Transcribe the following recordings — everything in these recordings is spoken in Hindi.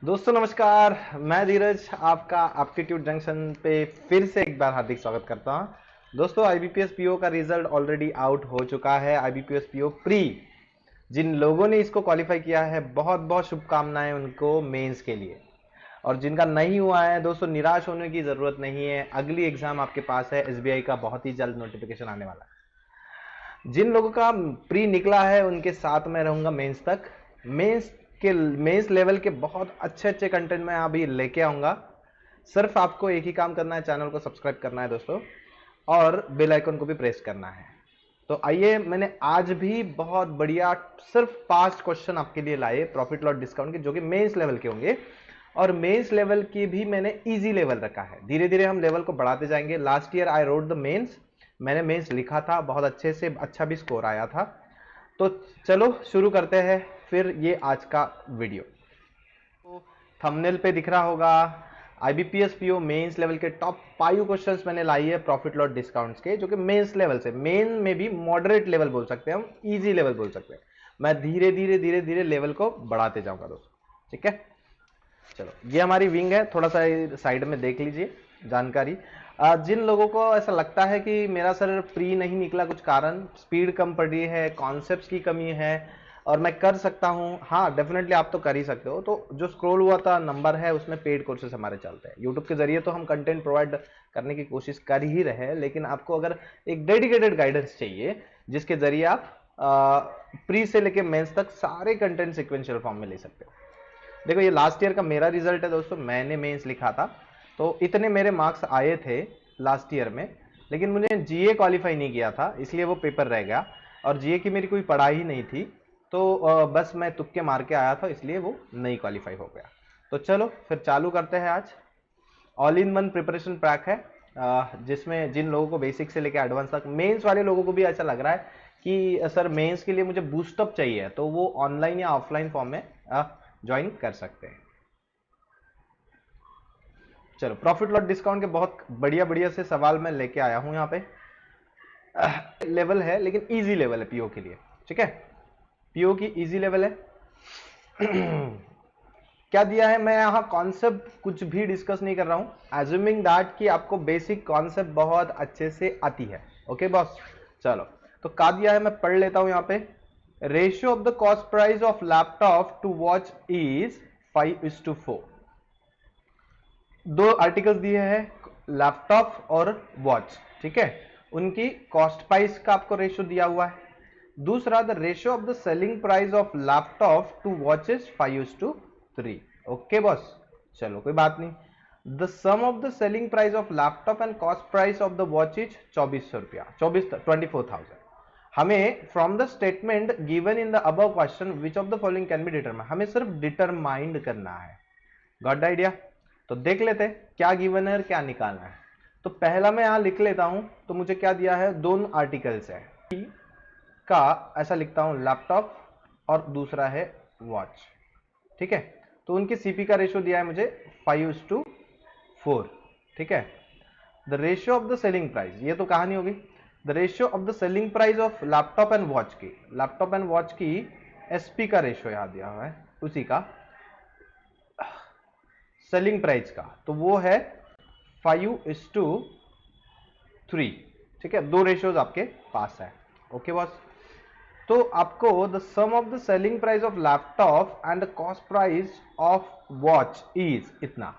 दोस्तों नमस्कार। मैं धीरज आपका एप्टीट्यूड जंक्शन पे फिर से एक बार हार्दिक स्वागत करता हूं। दोस्तों आईबीपीएस पीओ का रिजल्ट ऑलरेडी आउट हो चुका है। आईबीपीएस पीओ प्री जिन लोगों ने इसको क्वालिफाई किया है बहुत बहुत शुभकामनाएं उनको मेंस के लिए। और जिनका नहीं हुआ है दोस्तों निराश होने की जरूरत नहीं है। अगली एग्जाम आपके पास है एसबीआई का, बहुत ही जल्द नोटिफिकेशन आने वाला है। जिन लोगों का प्री निकला है उनके साथ में रहूंगा मेंस तक। मेंस के मेंस लेवल के बहुत अच्छे अच्छे कंटेंट मैं अभी लेके आऊंगा। सिर्फ आपको एक ही काम करना है, चैनल को सब्सक्राइब करना है दोस्तों, और बेल आइकन को भी प्रेस करना है। तो आइए, मैंने आज भी बहुत बढ़िया सिर्फ 5 क्वेश्चन आपके लिए लाए प्रॉफिट लॉस डिस्काउंट के, जो कि मेंस लेवल के होंगे। और मेंस लेवल की भी मैंने इजी लेवल रखा है। धीरे धीरे हम लेवल को बढ़ाते जाएंगे। Last year I wrote the mains, मैंने मेंस लिखा था, बहुत अच्छे से अच्छा भी स्कोर आया था। तो चलो शुरू करते हैं फिर ये आज का वीडियो। तो थंबनेल पे दिख रहा होगा आईबीपीएस पीओ मेंस लेवल के टॉप 5 क्वेश्चंस मैंने लाई है प्रॉफिट लॉस डिस्काउंट्स के, जो कि मेंस लेवल से, मेन में भी मॉडरेट लेवल बोल सकते हैं हम, इजी लेवल बोल सकते हैं। मैं धीरे धीरे लेवल को बढ़ाते जाऊंगा दोस्तों, ठीक है। चलो, ये हमारी विंग है, थोड़ा सा साइड में देख लीजिए जानकारी। जिन लोगों को ऐसा लगता है कि मेरा सर प्री नहीं निकला, कुछ कारण, स्पीड कम पड़ रही है, कॉन्सेप्ट्स की कमी है और मैं कर सकता हूं, हाँ डेफिनेटली आप तो कर ही सकते हो। तो जो स्क्रॉल हुआ था नंबर है उसमें पेड कोर्सेज हमारे चलते हैं यूट्यूब के जरिए। तो हम कंटेंट प्रोवाइड करने की कोशिश कर ही रहे हैं, लेकिन आपको अगर एक डेडिकेटेड गाइडेंस चाहिए जिसके जरिए आप प्री से लेके मेंस तक सारे कंटेंट सिक्वेंशियल फॉर्म में ले सकते हो। देखो, ये लास्ट ईयर का मेरा रिजल्ट है दोस्तों। मैंने मेंस लिखा था तो इतने मेरे मार्क्स आए थे लास्ट ईयर में, लेकिन मुझे जीए क्वालिफाई नहीं किया था, इसलिए वो पेपर रह गया। और जीए की मेरी कोई पढ़ाई ही नहीं थी, तो बस मैं तुक्के मार के आया था, इसलिए वो नहीं क्वालिफाई हो गया। तो चलो फिर चालू करते हैं। आज all in one preparation pack है, जिसमें जिन लोगों को बेसिक से लेकर एडवांस तक, मेंस वाले लोगों को भी ऐसा लग रहा है कि सर मेंस के लिए मुझे बूस्टअप चाहिए, तो वो ऑनलाइन या ऑफलाइन फॉर्म में ज्वाइन कर सकते हैं। चलो, प्रॉफिट लॉस डिस्काउंट के बहुत बढ़िया बढ़िया से सवाल मैं लेके आया हूं यहाँ पे। लेवल है लेकिन इजी लेवल है पीओ के लिए, ठीक है। पीओ की इजी लेवल है। क्या दिया है, मैं यहाँ कॉन्सेप्ट कुछ भी डिस्कस नहीं कर रहा हूं, एज्यूमिंग दैट कि आपको बेसिक कॉन्सेप्ट बहुत अच्छे से आती है। ओके बॉस, चलो तो क्या दिया है मैं पढ़ लेता हूं यहाँ पे। Ratio of the cost price of laptop to watch is 5:4। दो आर्टिकल्स दिए हैं, लैपटॉप और वॉच, ठीक है। उनकी कॉस्ट प्राइस का आपको रेशियो दिया हुआ है। दूसरा, the ratio of the selling price of laptop to watch is 5:3। Okay boss, चलो कोई बात नहीं। The sum of the selling price of laptop and cost price of the watch is 2400 रुपया, 24,000। हमें from the statement given in the above question which of the following can be determined, हमें सिर्फ डिटरमाइंड करना है। Got idea? तो देख लेते हैं क्या गिवन है और क्या निकालना है। तो पहला मैं यहां लिख लेता हूं, तो मुझे क्या दिया है, दोनों आर्टिकल्स है का, ऐसा लिखता हूं लैपटॉप और दूसरा है वॉच, ठीक है। तो उनके सीपी का रेशियो दिया है मुझे 5:4, ठीक है। The ratio of the selling price, ये तो कहानी होगी। The ratio of the selling price of laptop and watch की, लैपटॉप एंड वॉच की एसपी का रेशियो यहां दिया हुआ है, उसी का सेलिंग प्राइस का, तो वो है 5:3, ठीक है। दो रेशियोज आपके पास है। ओके बॉस, तो आपको the sum of the selling price of laptop and the cost price of watch is इतना।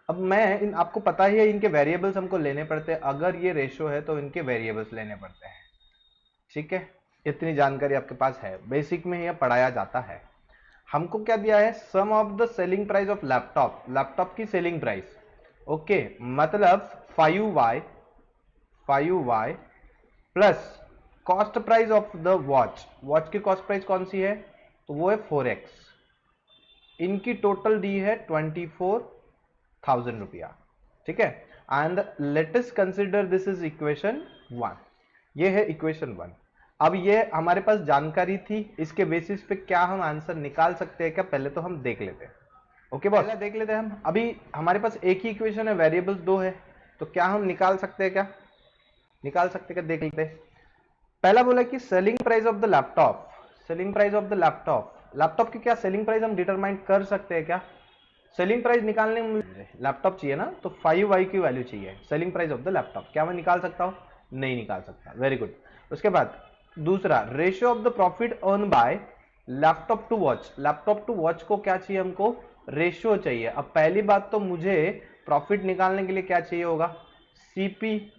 अब मैं आपको पता ही है इनके वेरिएबल्स हमको लेने पड़ते हैं, अगर ये रेशियो है तो इनके वेरिएबल्स लेने पड़ते हैं, ठीक है। इतनी जानकारी आपके पास है, बेसिक में यह पढ़ाया जाता है। हमको क्या दिया है, sum of the selling price of laptop, laptop की सेलिंग प्राइस, ओके, मतलब 5y plus cost price of the watch, watch की कॉस्ट प्राइस कौन सी है, तो वो है 4x। इनकी टोटल दी है 24,000 रुपया, ठीक है। And let us consider this is equation 1, ये है इक्वेशन 1। अब ये हमारे पास जानकारी थी, इसके बेसिस पे क्या हम आंसर निकाल सकते हैं क्या, पहले तो हम देख लेते हैं। ओके बॉस, पहले देख लेते हैं हम। अभी हमारे पास एक ही इक्वेशन है, वेरिएबल्स 2 है, तो क्या हम निकाल सकते हैं क्या, निकाल सकते हैं क्या, देख लेते हैं। पहला बोला कि selling price of the laptop, selling price of the laptop, laptop की क्या सेलिंग प्राइस हम डिटरमाइन कर सकते हैं क्या, सेलिंग प्राइस निकालने में मुझे लैपटॉप चाहिए ना, तो 5y की वैल्यू चाहिए selling price of the laptop. क्या मैं निकाल सकता हूं? नहीं निकाल सकता। Very good. उसके बाद दूसरा, ratio of the profit earn by laptop to watch. Laptop to watch को क्या चाहिए हमको? रेशियो चाहिए। अब पहली बात तो मुझे प्रॉफिट निकालने के लिए क्या चाहिए होगा? सीपी,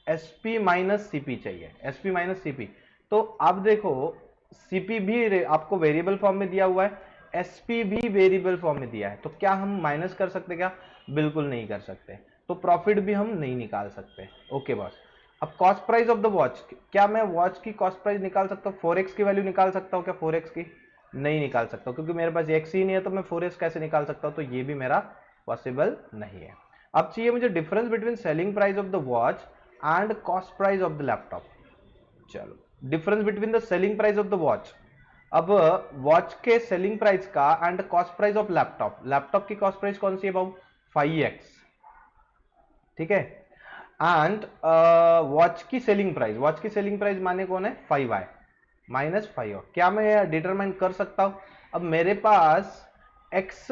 एसपी माइनस सीपी चाहिए, एसपी माइनस सीपी। तो अब देखो सीपी भी आपको वेरिएबल फॉर्म में दिया हुआ है, एसपी भी वेरिएबल फॉर्म में दिया है, तो क्या हम माइनस कर सकते? क्या? बिल्कुल नहीं कर सकते। तो प्रॉफिट भी हम नहीं निकाल सकते। Okay boss. अब cost price of the watch, क्या मैं वॉच की कॉस्ट प्राइस निकाल सकता हूँ? 4x की वैल्यू निकाल सकता हूँ क्या? 4x की नहीं निकाल सकता, क्योंकि मेरे पास x ही नहीं है, तो मैं 4x कैसे निकाल सकता हूँ? तो ये भी मेरा पॉसिबल नहीं है। अब चाहिए मुझे difference between selling price of the watch and cost price of the laptop. चलो, difference between the selling price of the watch. अब वॉच के सेलिंग प्राइस का and cost price of laptop. Laptop की कॉस्ट प्राइस कौन सी है बाबू? 5x, ठीक है। एंड वॉच की सेलिंग प्राइस, वॉच की सेलिंग प्राइस माने कौन है? 5y minus 5। क्या मैं डिटरमाइन कर सकता हूं? अब मेरे पास x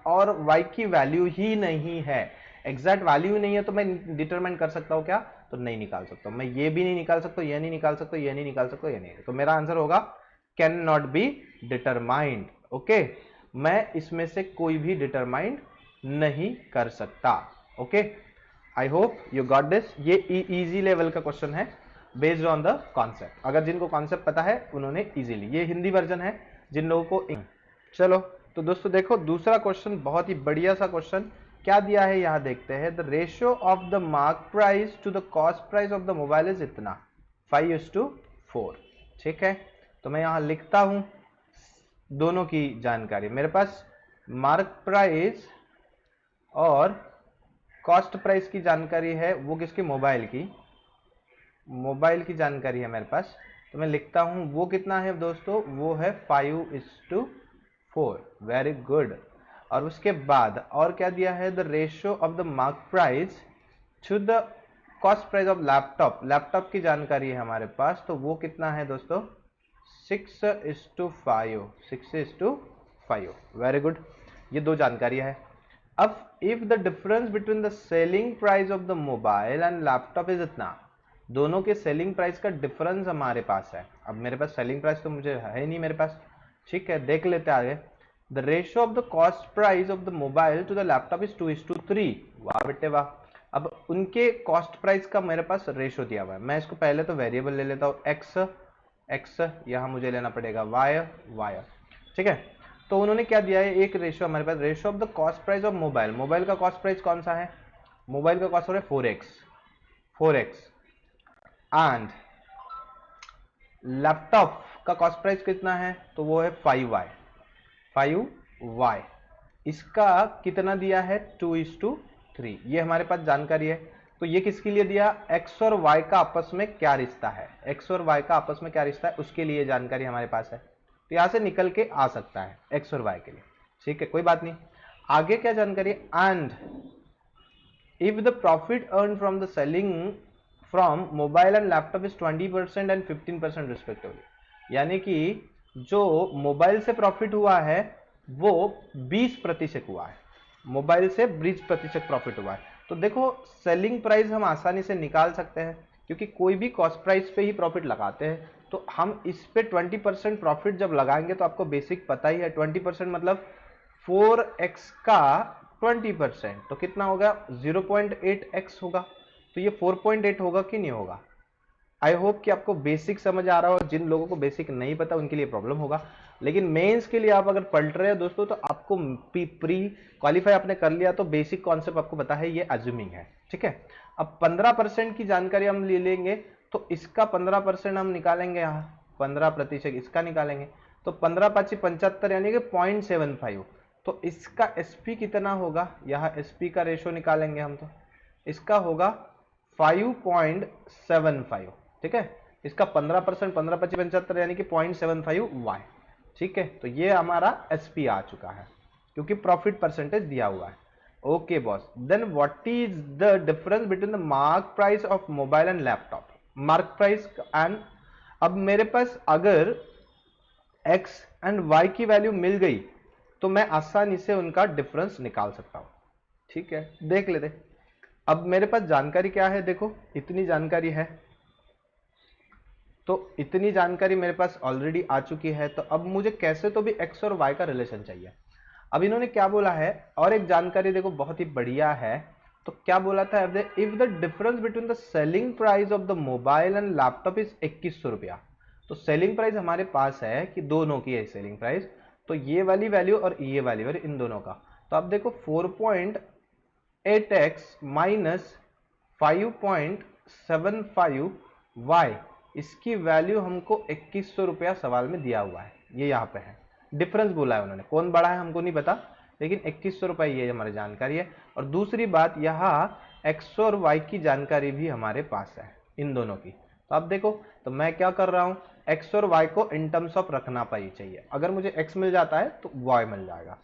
और y की वैल्यू ही नहीं है, एग्जैक्ट वैल्यू नहीं है, तो मैं डिटरमाइन कर सकता हूं क्या? तो नहीं निकाल सकता। मैं ये भी नहीं निकाल सकता, ये नहीं निकाल सकता, ये नहीं निकाल सकता, ये नहीं। तो मेरा आंसर होगा can not be determined. Okay, मैं इसमें से कोई भी डिटरमाइंड नहीं कर सकता। Okay, I hope you got this. ये इजी लेवल का क्वेश्चन है बेस्ड ऑन द कॉन्सेप्ट। अगर जिनको कॉन्सेप्ट पता है उन्होंने इजीली, ये हिंदी वर्जन है, जिन लोगों को चलो तो दोस्तों देखो दूसरा क्वेश्चन, बहुत ही बढ़िया सा क्वेश्चन। क्या दिया है यहां देखते हैं। The ratio of the mark price to the cost price of the mobile is इतना 5:4। ठीक है, तो मैं यहां लिखता हूं दोनों की जानकारी। मेरे पास मार्क प्राइस और कॉस्ट प्राइस की जानकारी है, वो किसकी? मोबाइल की, मोबाइल की जानकारी है मेरे पास। तो मैं लिखता हूं वो कितना है दोस्तों? वो है 5:4। Very good. और उसके बाद और क्या दिया है? The ratio of the mark price to the cost price of laptop. Laptop की जानकारी है हमारे पास, तो वो कितना है दोस्तों? 6:5, 6:5। वेरी गुड, ये दो जानकारी है। अब if the difference between the selling price of the mobile and laptop is इतना, दोनों के सेलिंग प्राइस का डिफरेंस हमारे पास है। अब मेरे पास सेलिंग प्राइस तो मुझे है नहीं मेरे पास, ठीक है, देख लेते आगे। The ratio of the cost price of the mobile to the laptop is 2:3। वाह बेटे वाह। अब उनके कॉस्ट प्राइस का मेरे पास रेशियो दिया हुआ है। मैं इसको पहले तो वेरिएबल ले लेता हूँ, एक्स, यहां मुझे लेना पड़ेगा वाई, ठीक है। तो उन्होंने क्या दिया है? एक रेशियो हमारे पास, ratio of the cost price of mobile. Mobile का कॉस्ट प्राइस कौन सा है? मोबाइल का कॉस्ट हो रहा है 4x एंड लैपटॉप का कॉस्ट प्राइस कितना है? तो वो है 5y। इसका कितना दिया है? 2:3। ये हमारे पास जानकारी है। तो ये किसके लिए दिया? x और y का आपस में क्या रिश्ता है, x और y का आपस में क्या रिश्ता है, उसके लिए जानकारी हमारे पास है। तो यहां से निकल के आ सकता है x और y के लिए, ठीक है, कोई बात नहीं। आगे क्या जानकारी? And if the profit earn from the selling from mobile and laptop is 20% and 15% respectively. यानी कि जो मोबाइल से प्रॉफिट हुआ है वो 20% हुआ है, मोबाइल से 20% प्रॉफिट हुआ है। तो देखो सेलिंग प्राइस हम आसानी से निकाल सकते हैं, क्योंकि कोई भी कॉस्ट प्राइस पे ही प्रॉफिट लगाते हैं। तो हम इस पे 20% प्रॉफिट जब लगाएंगे, तो आपको बेसिक पता ही है 20% मतलब 4x का 20%, तो कितना होगा? 0.8x होगा। तो ये 4.8 होगा कि नहीं होगा? आई होप कि आपको बेसिक समझ आ रहा हो। जिन लोगों को बेसिक नहीं पता उनके लिए प्रॉब्लम होगा, लेकिन मेंस के लिए आप अगर पढ़ रहे हो दोस्तों, तो आपको प्री क्वालिफाई आपने कर लिया, तो बेसिक कॉन्सेप्ट आपको पता है, ये अज्यूमिंग है, ठीक है। अब 15% की जानकारी हम ले लेंगे, तो इसका 15% हम निकालेंगे, यहाँ 15% इसका निकालेंगे, तो 15×5 = 75, यानी कि 0.75। तो इसका SP कितना होगा? यहाँ SP का रेशो निकालेंगे हम, तो इसका होगा 5.75, ठीक है। इसका 15%, 15×5 = 75, यानी कि 0.75y, ठीक है। तो ये हमारा SP आ चुका है, क्योंकि प्रॉफिट परसेंटेज दिया हुआ है। Okay boss, then what is the difference between the mark price of mobile and laptop? Mark price and, अब मेरे पास अगर x एंड y की वैल्यू मिल गई, तो मैं आसानी से उनका डिफरेंस निकाल सकता हूं। ठीक है, देख लेते। अब मेरे पास जानकारी क्या है, देखो इतनी जानकारी है, तो इतनी जानकारी मेरे पास ऑलरेडी आ चुकी है। तो अब मुझे कैसे तो भी x और y का रिलेशन चाहिए। अब इन्होंने क्या बोला है, और एक जानकारी देखो बहुत ही बढ़िया है। तो क्या बोला था, if the difference between the selling price of the mobile and laptop is 2100 रुपया। तो सेलिंग प्राइस हमारे पास है कि दोनों की है सेलिंग प्राइस, तो ये वाली वैल्यू और ये वाली वैल्यू इन दोनों का। तो अब देखो 4.8x माइनस 5.75y, इसकी वैल्यू हमको 2100 रुपया सवाल में दिया हुआ है। ये यहाँ पे है, डिफरेंस बोला है उन्होंने, कौन बड़ा है हमको नहीं पता, लेकिन 2100 रुपये ये हमारी जानकारी है। और दूसरी बात, यहाँ x और y की जानकारी भी हमारे पास है, इन दोनों की। तो अब देखो, तो मैं क्या कर रहा हूँ, x और y को इन टर्म्स ऑफ रखना चाहिए। अगर मुझे x मिल जाता है तो y मिल जाएगा।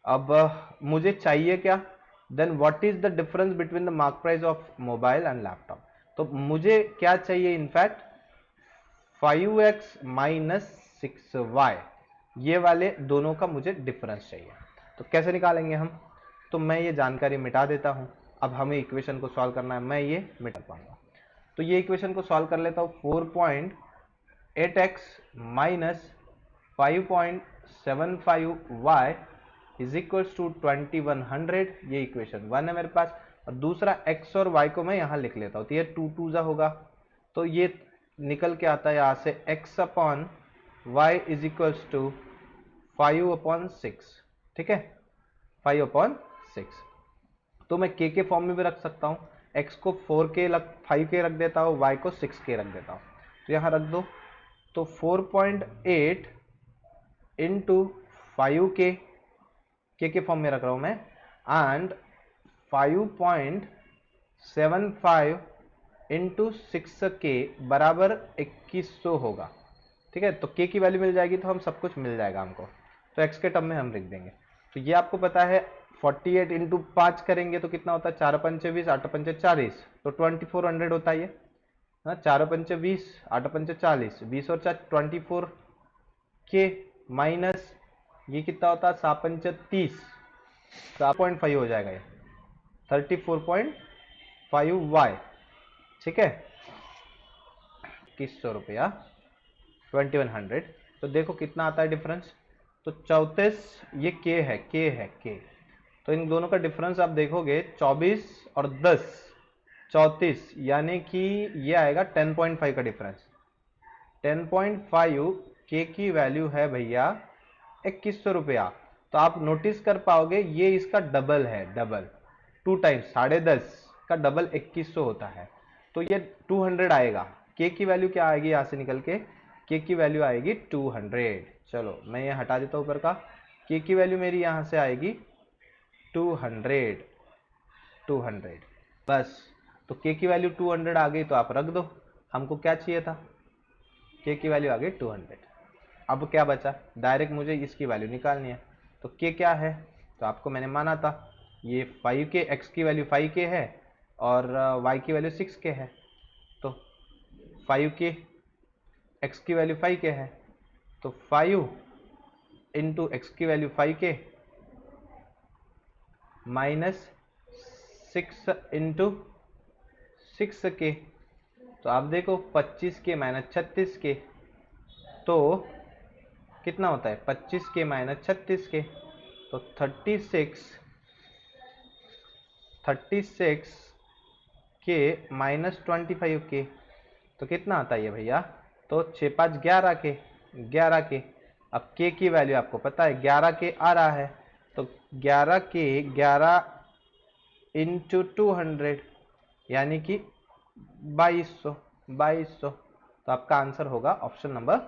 अब मुझे चाहिए क्या, then what is the difference between the mark price of mobile and laptop. तो मुझे क्या चाहिए, इनफैक्ट 5x माइनस 6y, ये वाले दोनों का मुझे डिफरेंस चाहिए। तो कैसे निकालेंगे हम, तो मैं ये जानकारी मिटा देता हूं। अब हमें इक्वेशन को सॉल्व करना है, मैं ये मिटा पाऊंगा। तो ये इक्वेशन को सॉल्व कर लेता हूं। 4.8x minus 5.75y is equals to 2100, ये इक्वेशन 1 है मेरे पास। और दूसरा x और y को मैं यहां लिख लेता हूं, तो ये 2 2 जा होगा, तो ये निकल के आता है यहां से x upon y is equals to 5/6। ठीक है, 5/6। तो मैं k के फॉर्म में भी रख सकता हूं, x को 5k रख देता हूं, y को 6k रख देता हूं। तो यहां रख दो, तो 4.8 इंटू 5k, के फॉर्म में रख रहा हूं मैं, एंड 5.75 इंटू 6k बराबर 2100 होगा। ठीक है, तो k की वैल्यू मिल जाएगी तो हम सब कुछ मिल जाएगा हमको, तो x के टर्म में हम लिख देंगे। तो ये आपको पता है 48 इंटू 5 करेंगे तो कितना होता है, 4 पंचे 20, 8 पंचे 40, तो 2400 होता है ये। 4 पंचे 20, 8 पंचे 40, 20 और 4 24 के माइनस ये कितना होता है, 7 पंचे 30, 7.5 हो जाएगा ये 34.5y। ठीक है, 2100 रुपया 2100। तो देखो कितना आता है डिफरेंस, तो 34, ये k है, k। तो इन दोनों का डिफरेंस आप देखोगे 24 और 10, 34, यानी कि ये आएगा 10.5 का डिफरेंस। 10.5 k की वैल्यू है भैया 2100 रुपया। तो आप नोटिस कर पाओगे ये इसका डबल है, डबल 2 टाइम्स, 10.5 का डबल 2100 होता है, तो ये 200 आएगा। k की वैल्यू क्या आएगी यहां से निकल के, k की वैल्यू आएगी 200। चलो मैं ये हटा देता हूं ऊपर का, k की वैल्यू मेरी यहां से आएगी 200 बस। तो k की वैल्यू 200 आ गई, तो आप रख दो, हमको क्या चाहिए था, k की वैल्यू आ गई 200। अब क्या बचा, डायरेक्ट मुझे इसकी वैल्यू निकालनी है। तो k क्या है, तो आपको मैंने माना था ये 5k, x की वैल्यू 5k है और y की वैल्यू 6k है। तो 5k, x की वैल्यू 5k है, तो 5 इंटू एक्स की value 5k minus 6 into 6k। तो आप देखो 25k माइनस 36k, तो कितना होता है 25k माइनस 36k, तो 36k माइनस 25k, तो कितना आता है ये भैया, तो 6 5 11k। अब k की वैल्यू आपको पता है 11k आ रहा है, तो 11k 11 इंटू 200 यानी कि 2200। तो आपका आंसर होगा option number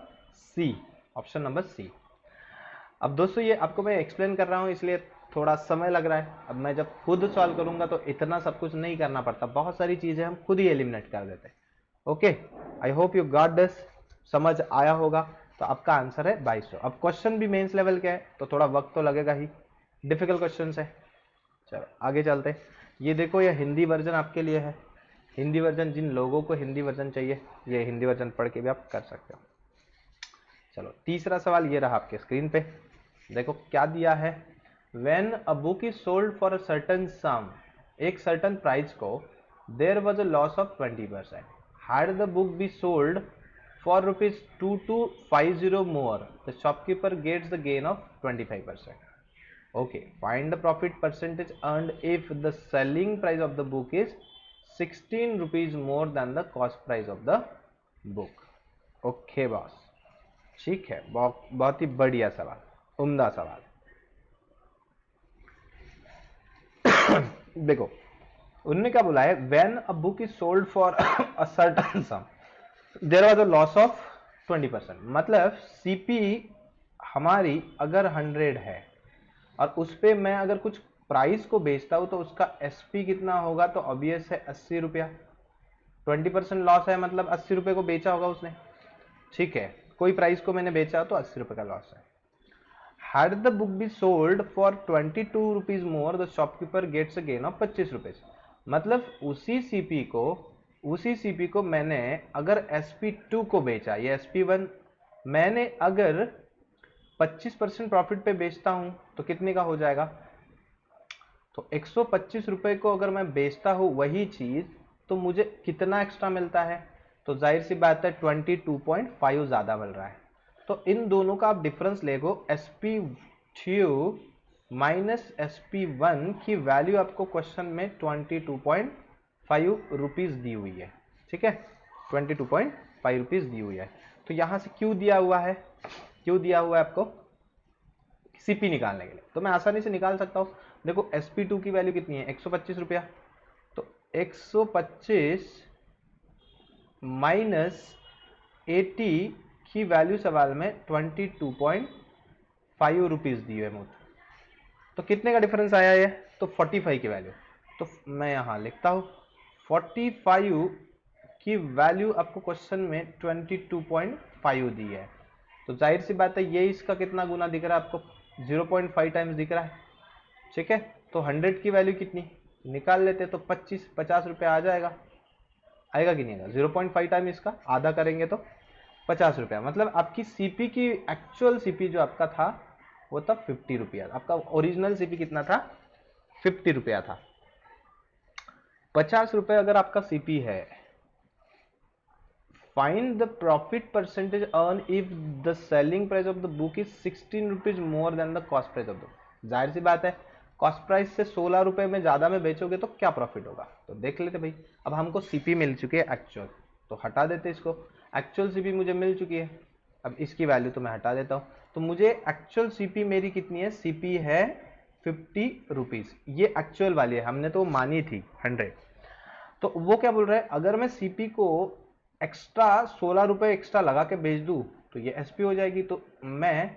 C, option number C. अब दोस्तों ये आपको मैं एक्सप्लेन कर रहा हूँ इसलिए थोड़ा समय लग रहा है। अब मैं जब खुद सॉल्व करूंगा तो इतना सब कुछ नहीं करना पड़ता, बहुत सारी चीजें हम खुद ही एलिमिनेट कर देते हैं। Okay, I hope you got this, समझ आया होगा। तो आपका आंसर है 2200। अब क्वेश्चन भी मेंस लेवल का है तो थोड़ा वक्त तो लगेगा ही, डिफिकल्ट क्वेश्चन है। चलो आगे चलते। ये देखो ये हिंदी वर्जन आपके लिए है, हिंदी वर्जन, जिन लोगों को हिंदी वर्जन चाहिए ये हिंदी वर्जन पढ़ के भी आप कर सकते हो। चलो तीसरा सवाल ये रहा आपके स्क्रीन पे। देखो क्या दिया है, when a book is sold for a certain sum, एक सर्टन प्राइस को, there was a loss of 20%. Had the book be sold for ₹2250 more, the shopkeeper gets the gain of 25%. Okay, find the profit percentage earned if the selling price of the book is 16 rupees more than the cost price of the book. Okay boss, ठीक है, बहुत ही बढ़िया सवाल, उम्दा सवाल. देखो उन्होंने क्या बोला है, when a book is sold for a certain sum there was a loss of 20%. मतलब सीपी हमारी अगर 100 है और उस पे मैं अगर कुछ प्राइस को बेचता हूं तो उसका एसपी कितना होगा, तो ऑब्वियस है 80 रुपया. 20% लॉस है, मतलब 80 रुपए को बेचा होगा उसने. ठीक है, कोई प्राइस को मैंने बेचा तो 80 रुपए का लॉस है. Had the book be sold for 22 rupees more, the shopkeeper gets a gain of 25 rupees. मतलब उसी सीपी को मैंने अगर SP2 को बेचा, ये SP1 मैंने अगर 25% प्रॉफिट पे बेचता हूं तो कितने का हो जाएगा, तो 125 रुपए को अगर मैं बेचता हूं वही चीज, तो मुझे कितना एक्स्ट्रा मिलता है, तो जाहिर सी बात है 22.5 ज्यादा मिल रहा है. तो इन दोनों का आप डिफरेंस लेगो, SP2 माइनस SP1 की वैल्यू आपको क्वेश्चन में 22.5 रुपीज दी हुई है. ठीक है, 22.5 रुपीज दी हुई है. तो यहां से क्यों दिया हुआ है, क्यों दिया हुआ है आपको, सीपी निकालने के लिए. तो मैं आसानी से निकाल सकता हूं. देखो SP2 की वैल्यू कितनी है, 125 रुपया. तो 125 माइनस 80 की वैल्यू सवाल में 22.5 रुपीज दी है मुझे. तो कितने का डिफरेंस आया ये, तो 45 की वैल्यू. तो मैं यहां लिखता हूं 45 की वैल्यू आपको क्वेश्चन में 22.5 दी है. तो जाहिर सी बात है ये इसका कितना गुना दिख रहा है आपको, 0.5 टाइम्स दिख रहा है. ठीक है, तो 100 की वैल्यू कितनी निकाल लेते, तो 50 रुपए आ जाएगा, आएगा कि नहीं आएगा. 0.5 टाइम इसका आधा करेंगे तो 50 रुपया. मतलब आपकी सीपी की एक्चुअल सीपी जो आपका था वो था 50 रुपया. आपका ओरिजिनल सीपी कितना था, 50 रुपया था. 50 रुपए अगर आपका सीपी है, find the profit percentage earn if the selling price of the book is 16 rupees more than the cost price of the book. जाहिर सी बात है कॉस्ट प्राइस से 16 रुपए में ज्यादा में बेचोगे तो क्या प्रॉफिट होगा. तो देख लेते भाई, अब हमको सीपी मिल चुकी है एक्चुअल, तो हटा देते इसको. एक्चुअल सीपी मुझे मिल चुकी है, अब इसकी वैल्यू तो मैं हटा देता हूं. तो मुझे एक्चुअल सीपी मेरी कितनी है, सीपी है 50 रुपीज. ये एक्चुअल वाली है, हमने तो मानी थी 100. तो वो क्या बोल रहा है, अगर मैं सीपी को एक्स्ट्रा 16 रुपए एक्स्ट्रा लगा के बेच दूं तो ये एसपी हो जाएगी. तो मैं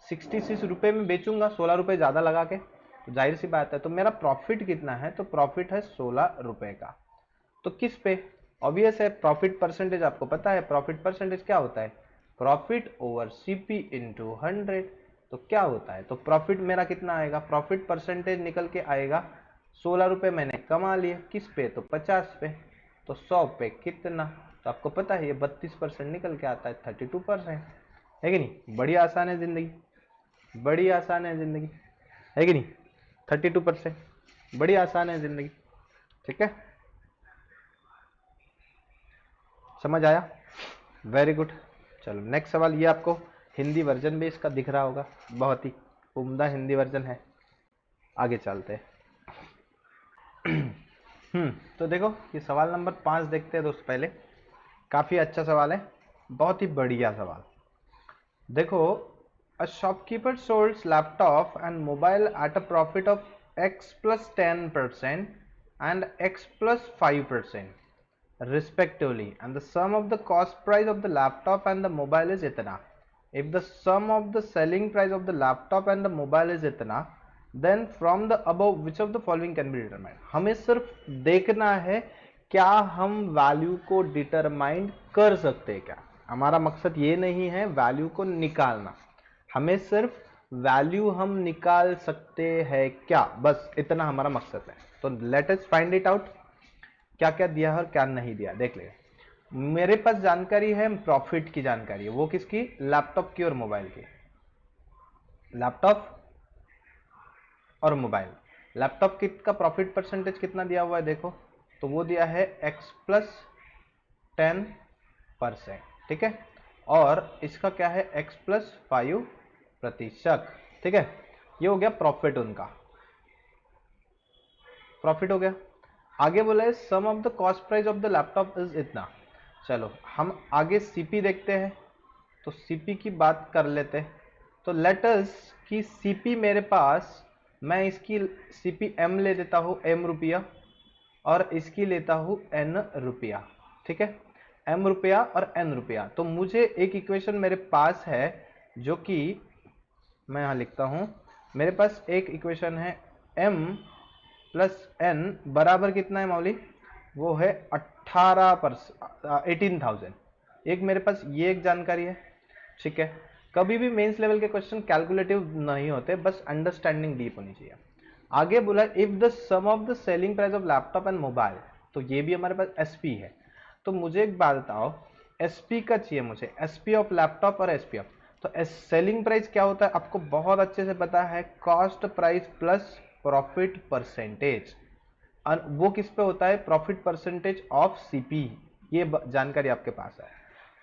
66 रुपए में बेचूंगा 16 रुपए ज्यादा लगा के, तो जाहिर सी बात है. तो मेरा प्रॉफिट कितना है, तो प्रॉफिट है 16 रुपए का. तो किस पे, ऑब्वियस है प्रॉफिट परसेंटेज आपको पता है, प्रॉफिट परसेंटेज क्या होता है, प्रॉफिट ओवर सीपी इंटू 100. तो क्या होता है, तो प्रॉफिट मेरा कितना आएगा, प्रॉफिट परसेंटेज निकल के आएगा 16 रुपए मैंने कमा लिए, किस पे, तो 50 पे. तो 100 पे कितना, तो आपको पता है ये 32% निकल के आता है, 32% है कि नहीं. बड़ी आसान है जिंदगी, बड़ी आसान है जिंदगी, है कि नहीं. 32% बड़ी आसान है जिंदगी. ठीक है, समझ आया, वेरी गुड. चलो नेक्स्ट सवाल, ये आपको हिंदी वर्जन भी इसका दिख रहा होगा, बहुत ही उम्दा हिंदी वर्जन है. आगे चलते हैं. तो देखो ये सवाल नंबर 5 देखते हैं दोस्त. पहले काफी अच्छा सवाल है, बहुत ही बढ़िया सवाल. देखो, a shopkeeper sold laptop and mobile at a profit of x plus 10% and x plus 5% respectively, and the sum of the cost price of the laptop and the mobile is itna. If the sum of the selling price of the laptop and the mobile is itna, then from the above which of the following can be determined. हमें सिर्फ देखना है क्या हम वैल्यू को डिटरमाइन कर सकते हैं क्या. हमारा मकसद ये नहीं है वैल्यू को निकालना, हमें सिर्फ वैल्यू हम निकाल सकते हैं क्या, बस इतना हमारा मकसद है. तो let us find it out, क्या क्या दिया है और क्या नहीं दिया. देख ले, मेरे पास जानकारी है प्रॉफिट की जानकारी है, वो किसकी, लैपटॉप की और मोबाइल की. लैपटॉप और मोबाइल। लैपटॉप का प्रॉफिट परसेंटेज कितना दिया हुआ है देखो, तो वो दिया है x प्लस 10%, ठीक है, और इसका क्या है x प्लस 5%, ठीक है। ये हो गया प्रॉफिट, उनका प्रॉफिट हो गया। आगे बोला है sum of the cost price of the laptop is इतना। चलो हम आगे सीपी देखते हैं, तो सीपी की बात कर लेते हैं। तो लेट अस कि सीपी मेरे पास, मैं इसकी सीपी एम ले देता हूँ, एम रुपया, और इसकी लेता हूँ एन रुपया, ठीक है, एम रुपया और एन रुपया। तो मुझे एक इक्वेशन मेरे पास है जो कि मैं यहाँ लिखता हूँ। मेरे पास एक इक्वेशन है m प्लस एन बराबर कितना है मौली, वो है 18,000। एक मेरे पास ये एक जानकारी है, ठीक है। कभी भी मेंस लेवल के क्वेश्चन कैलकुलेटिव नहीं होते, बस अंडरस्टैंडिंग डीप होनी चाहिए। आगे बोला if the sum of the selling price of laptop and mobile, तो ये भी हमारे पास एसपी है। तो मुझे एक बात बताओ, एसपी का चाहिए मुझे, एसपी ऑफ लैपटॉप और एसपी ऑफ, तो सेलिंग प्राइस क्या होता है आपको बहुत अच्छे से पता है, cost price plus profit percentage. और वो किस पे होता है, प्रॉफिट परसेंटेज ऑफ सीपी, ये जानकारी आपके पास है।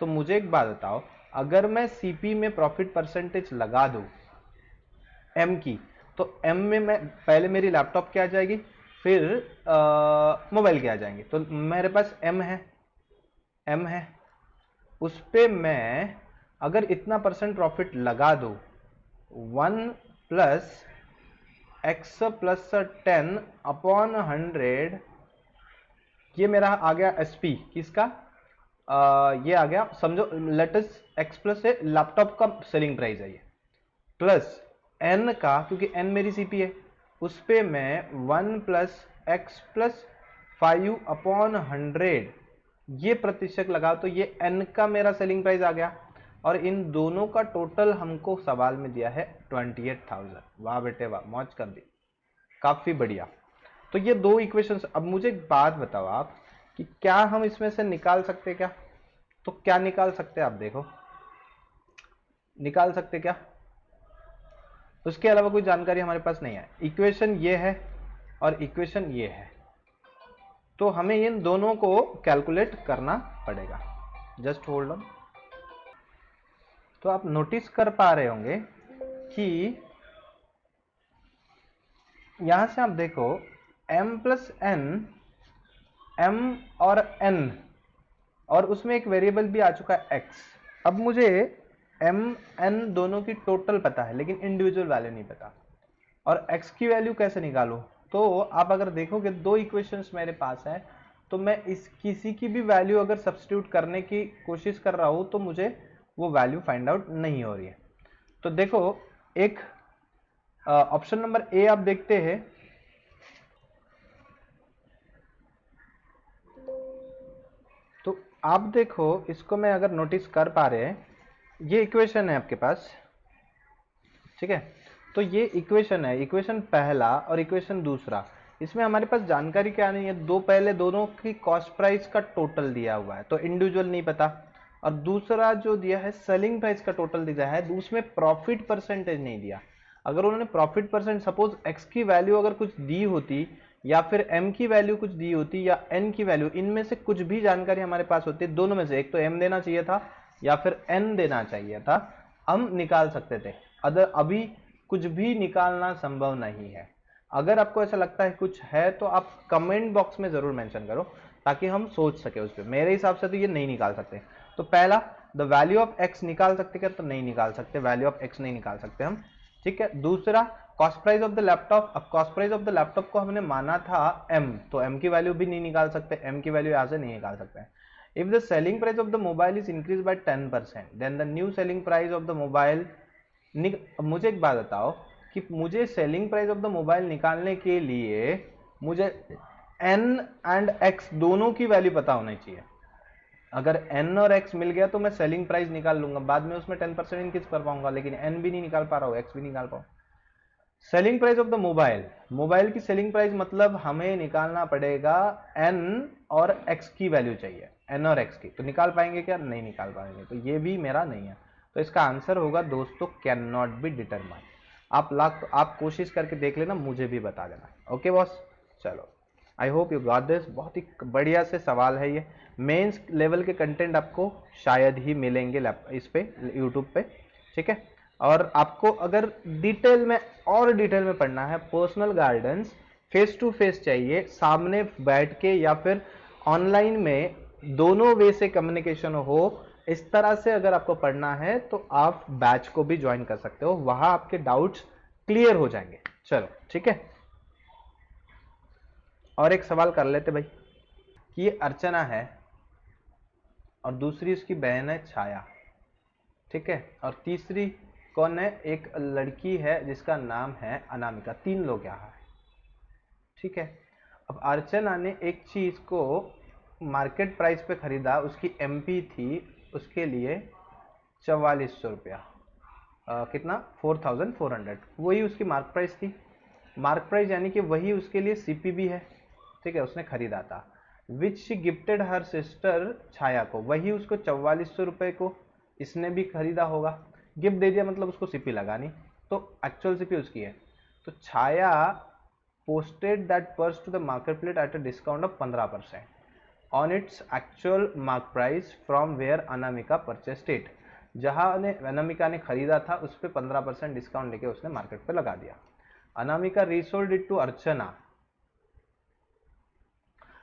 तो मुझे एक बात बताओ, अगर मैं सीपी में प्रॉफिट परसेंटेज लगा दूं एम की, तो एम में मैं पहले मेरी लैपटॉप की आ जाएगी, फिर मोबाइल की आ जाएंगे। तो मेरे पास एम है, उस पे मैं अगर इतना परसेंट प्रॉफिट लगा दूं, 1 प्लस एक्स प्लस 10 अपॉन 100, ये मेरा आ गया एसपी किसका, ये आ गया, समझो लेटेस्ट एक्स प्लस से लैपटॉप का सेलिंग प्राइस है ये, प्लस एन का, क्योंकि एन मेरी सीपी है, उस पे मैं 1 प्लस एक्स प्लस 5 अपॉन 100 ये प्रतिशत लगा, तो ये एन का मेरा सेलिंग प्राइस आ गया। और इन दोनों का टोटल हमको सवाल में दिया है 28,000। वाह बेटे वाह, मौज कर दी, काफी बढ़िया। तो ये दो इक्वेशंस। अब मुझे एक बात बताओ आप कि क्या हम इसमें से निकाल सकते क्या, तो क्या निकाल सकते आप देखो, निकाल सकते क्या, उसके अलावा कोई जानकारी हमारे पास नहीं है। इक्वेशन ये है और इक्वेशन ये है, तो हमें इन दोनों को कैलकुलेट करना पड़ेगा। Just hold on. तो आप नोटिस कर पा रहे होंगे कि यहां से आप देखो m प्लस एन, m और n, और उसमें एक वेरिएबल भी आ चुका है x। अब मुझे m n दोनों की टोटल पता है, लेकिन इंडिविजुअल वैल्यू नहीं पता, और x की वैल्यू कैसे निकालूं। तो आप अगर देखोगे दो इक्वेशंस मेरे पास है, तो मैं इस किसी की भी वैल्यू अगर सब्स्टिट्यूट करने की कोशिश कर रहा हूं, तो मुझे वो वैल्यू फाइंड आउट नहीं हो रही है। तो देखो एक ऑप्शन नंबर ए आप देखते हैं, तो आप देखो इसको मैं अगर नोटिस कर पा रहे हैं, ये इक्वेशन है आपके पास, ठीक है। तो ये इक्वेशन है, इक्वेशन पहला और इक्वेशन दूसरा, इसमें हमारे पास जानकारी क्या नहीं है, दो पहले दोनों की कॉस्ट प्राइस का टोटल दिया हुआ है, तो इंडिविजुअल नहीं पता, और दूसरा जो दिया है सेलिंग प्राइस का टोटल दिया है, उसमें प्रॉफिट परसेंटेज नहीं दिया। अगर उन्होंने प्रॉफिट परसेंट, सपोज एक्स की वैल्यू अगर कुछ दी होती, या फिर एम की वैल्यू कुछ दी होती, या एन की वैल्यू, इनमें से कुछ भी जानकारी हमारे पास होती, दोनों में से एक तो एम देना चाहिए था या फिर एन देना चाहिए था, हम निकाल सकते थे। अदर अभी कुछ भी निकालना संभव नहीं है। अगर आपको ऐसा लगता है कुछ है, तो आप कमेंट बॉक्स में जरूर मेंशन करो, ताकि हम सोच सके उस पर। मेरे हिसाब से तो ये नहीं निकाल सकते। तो पहला, द वैल्यू ऑफ एक्स निकाल सकते क्या, तो नहीं निकाल सकते, वैल्यू ऑफ एक्स नहीं निकाल सकते हम, ठीक है। दूसरा, cost price of the laptop, अब cost price of the laptop को हमने माना था एम, तो एम की वैल्यू भी नहीं निकाल सकते, एम की वैल्यू यहां से नहीं निकाल सकते हैं। If the selling price of the mobile is increase by 10%, then the new selling price of the mobile, मुझे एक बात बताओ कि मुझे selling price of the mobile निकालने के लिए मुझे एन एंड एक्स दोनों की वैल्यू पता होनी चाहिए। अगर एन और एक्स मिल गया तो मैं सेलिंग प्राइस निकाल लूंगा, बाद में उसमें 10% इंक्रीज कर पाऊंगा, लेकिन एन भी नहीं निकाल पा रहा हूं, एक्स भी निकाल पाऊं। Selling price of the mobile, mobile की सेलिंग प्राइस मतलब हमें निकालना पड़ेगा एन और एक्स की वैल्यू चाहिए, एन और एक्स की, तो निकाल पाएंगे क्या, नहीं निकाल पाएंगे, तो ये भी मेरा नहीं है। तो इसका आंसर होगा दोस्तों कैन नॉट बी डिटरमाइन। आप कोशिश करके देख लेना, मुझे भी बता देना। ओके बॉस, चलो I hope you got this. बहुत ही बढ़िया से सवाल है ये। मेंस लेवल के कंटेंट आपको शायद ही मिलेंगे इस पे यूट्यूब पे, ठीक है। और आपको अगर डिटेल में और डिटेल में पढ़ना है, personal guidance face to face चाहिए, सामने बैठ के या फिर ऑनलाइन में, दोनों वे से कम्युनिकेशन हो, इस तरह से अगर आपको पढ़ना है तो आप बैच को भी ज्वाइन कर सकते हो, वहां आपके डाउट्स क्लियर हो जाएंगे। चलो ठीक है, और एक सवाल कर लेते भाई कि ये अर्चना है और दूसरी उसकी बहन है छाया, ठीक है, और तीसरी कौन है, एक लड़की है जिसका नाम है अनामिका। तीन लोग यहाँ है, ठीक है। अब अर्चना ने एक चीज को मार्केट प्राइस पे खरीदा, उसकी एमपी थी उसके लिए 4400 रुपया, कितना 4400, वही उसकी मार्क प्राइस थी। मार्क प्राइस यानी कि वही उसके लिए सीपी भी है, ठीक है, उसने खरीदा था। Which she gifted her sister Chhaya को, वही उसको 4400 रुपए को इसने भी खरीदा होगा। गिफ्ट दे दिया मतलब उसको सीपी लगानी, तो एक्चुअल सीपी उसकी है। तो Chhaya posted that purse to the market place at a discount of 15% on its actual mark price from where Anamika purchased it. जहां अनामिका ने खरीदा था उस पर 15% डिस्काउंट लेके उसने मार्केट पे लगा दिया। अनामिका रीसोल्ड इट टू अर्चना।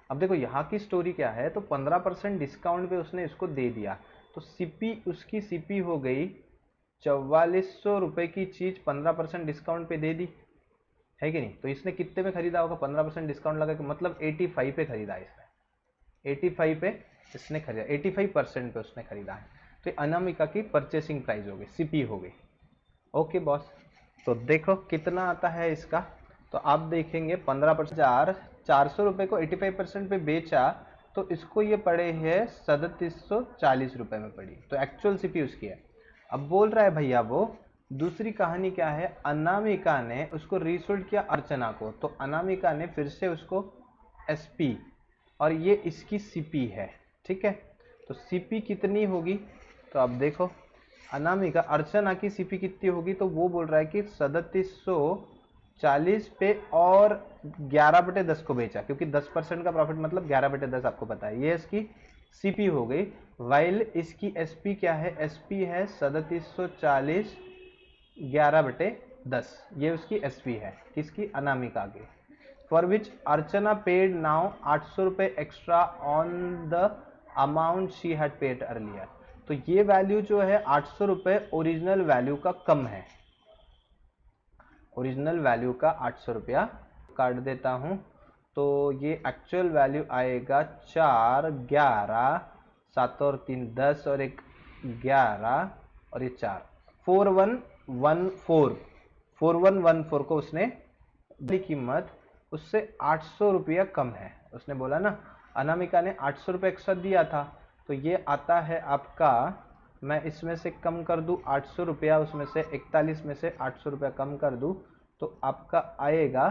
अब देखो यहाँ की स्टोरी क्या है, तो 15% डिस्काउंट पे उसने इसको दे दिया, तो सीपी उसकी सीपी हो गई 4400 रुपए की चीज 15% डिस्काउंट पे दे दी, है कि नहीं। तो इसने कितने में खरीदा होगा, 15% डिस्काउंट लगा के, मतलब 85 पे खरीदा इसने, 85 पे इसने खरीदा, 85% पे उसने खरीदा है। तो अनामिका की परचेसिंग प्राइस हो गई, सीपी हो गई। ओके बॉस, तो देखो कितना आता है इसका, तो आप देखेंगे 15%, 400 रुपए को 85% पे बेचा, तो इसको ये पड़े है 3740 रुपए में पड़ी, तो एक्चुअल सीपी उसकी है। अब बोल रहा है भैया वो दूसरी कहानी क्या है, अनामिका ने उसको रीसोल्ड किया अर्चना को, तो अनामिका ने फिर से उसको एसपी, और ये इसकी सीपी है, ठीक है। तो सीपी कितनी होगी, तो आप देखो अनामिका अर्चना की सीपी कितनी होगी, तो वो बोल रहा है कि 3740 पे और 11/10 को बेचा, क्योंकि 10% का प्रॉफिट मतलब 11/10 आपको पता है, ये इसकी सीपी हो गई। वाइल इसकी एसपी क्या है, एसपी है 3740 11/10, ये उसकी एसपी है, किसकी, अनामिका की। For which Archana paid now 800 रुपए extra on the amount she had paid earlier. तो ये वैल्यू जो है 800 रुपए ओरिजिनल वैल्यू का कम है, ओरिजिनल वैल्यू का 800 रुपया काट देता हूं, तो ये एक्चुअल वैल्यू आएगा 4, 11, 7 और 3 10 और 1 11 और ये 4, 4114, 4114 को उसने कीमत उससे 800 रुपया कम है, उसने बोला ना, अनामिका ने 800 रुपये एक्स्ट्रा दिया था, तो ये आता है आपका, मैं इसमें से कम कर दूं 800 रुपया, उसमें से 41 में से 800 रुपया कम कर दूं, तो आपका आएगा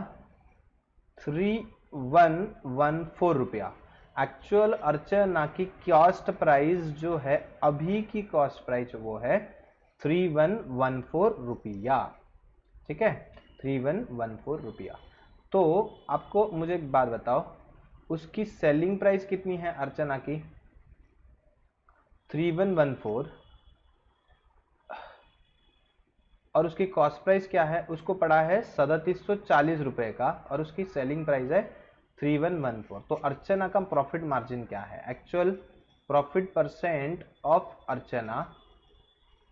3114 रुपया। एक्चुअल अर्चना की कॉस्ट प्राइस जो है, अभी की कॉस्ट प्राइस वो है 3114 रुपया, ठीक है, 3114 रुपया। तो आपको मुझे एक बात बताओ, उसकी सेलिंग प्राइस कितनी है अर्चना की, 3114, और उसकी कॉस्ट प्राइस क्या है, उसको पड़ा है 3740 रुपए का, और उसकी सेलिंग प्राइस है 3114। तो अर्चना का प्रॉफिट मार्जिन क्या है, एक्चुअल प्रॉफिट परसेंट ऑफ अर्चना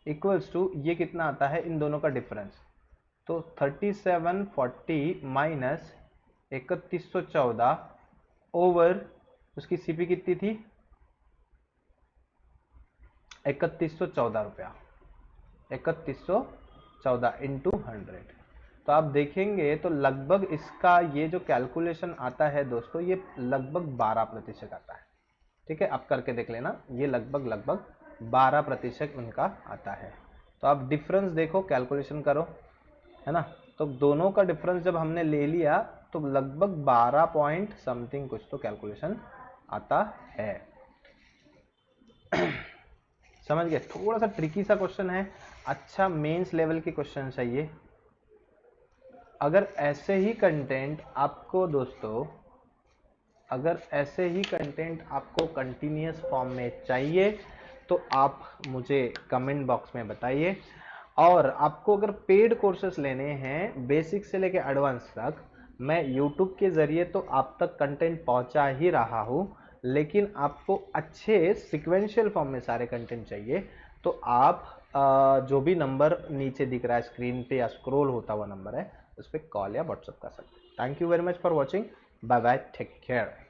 इक्वल्स टू, ये कितना आता है इन दोनों का डिफरेंस, तो 3740 माइनस 3114 ओवर उसकी सीपी कितनी थी, 3114 रुपया, 3114 इंटू 100। तो आप देखेंगे तो लगभग इसका ये जो कैलकुलेशन आता है दोस्तों, ये लगभग 12% आता है, ठीक है, आप करके देख लेना, ये लगभग 12% उनका आता है। तो आप डिफरेंस देखो, कैलकुलेशन करो, है ना। तो दोनों का डिफरेंस जब हमने ले लिया तो लगभग 12 पॉइंट समथिंग कुछ तो कैलकुलेशन आता है। समझ गए, थोड़ा सा ट्रिकी सा क्वेश्चन है, अच्छा मेंस लेवल के क्वेश्चन चाहिए, अगर ऐसे ही कंटेंट आपको दोस्तों, अगर ऐसे ही कंटेंट आपको कंटिन्यूस फॉर्म में चाहिए तो आप मुझे कमेंट बॉक्स में बताइए। और आपको अगर पेड कोर्सेस लेने हैं बेसिक से लेकर एडवांस तक, मैं यूट्यूब के जरिए तो आप तक कंटेंट पहुंचा ही रहा हूं, लेकिन आपको अच्छे सिक्वेंशियल फॉर्म में सारे कंटेंट चाहिए तो आप जो भी नंबर नीचे दिख रहा है स्क्रीन पे या स्क्रॉल होता हुआ नंबर है, उस पर कॉल या व्हाट्सएप कर सकते हैं। Thank you very much for watching. Bye bye, take care.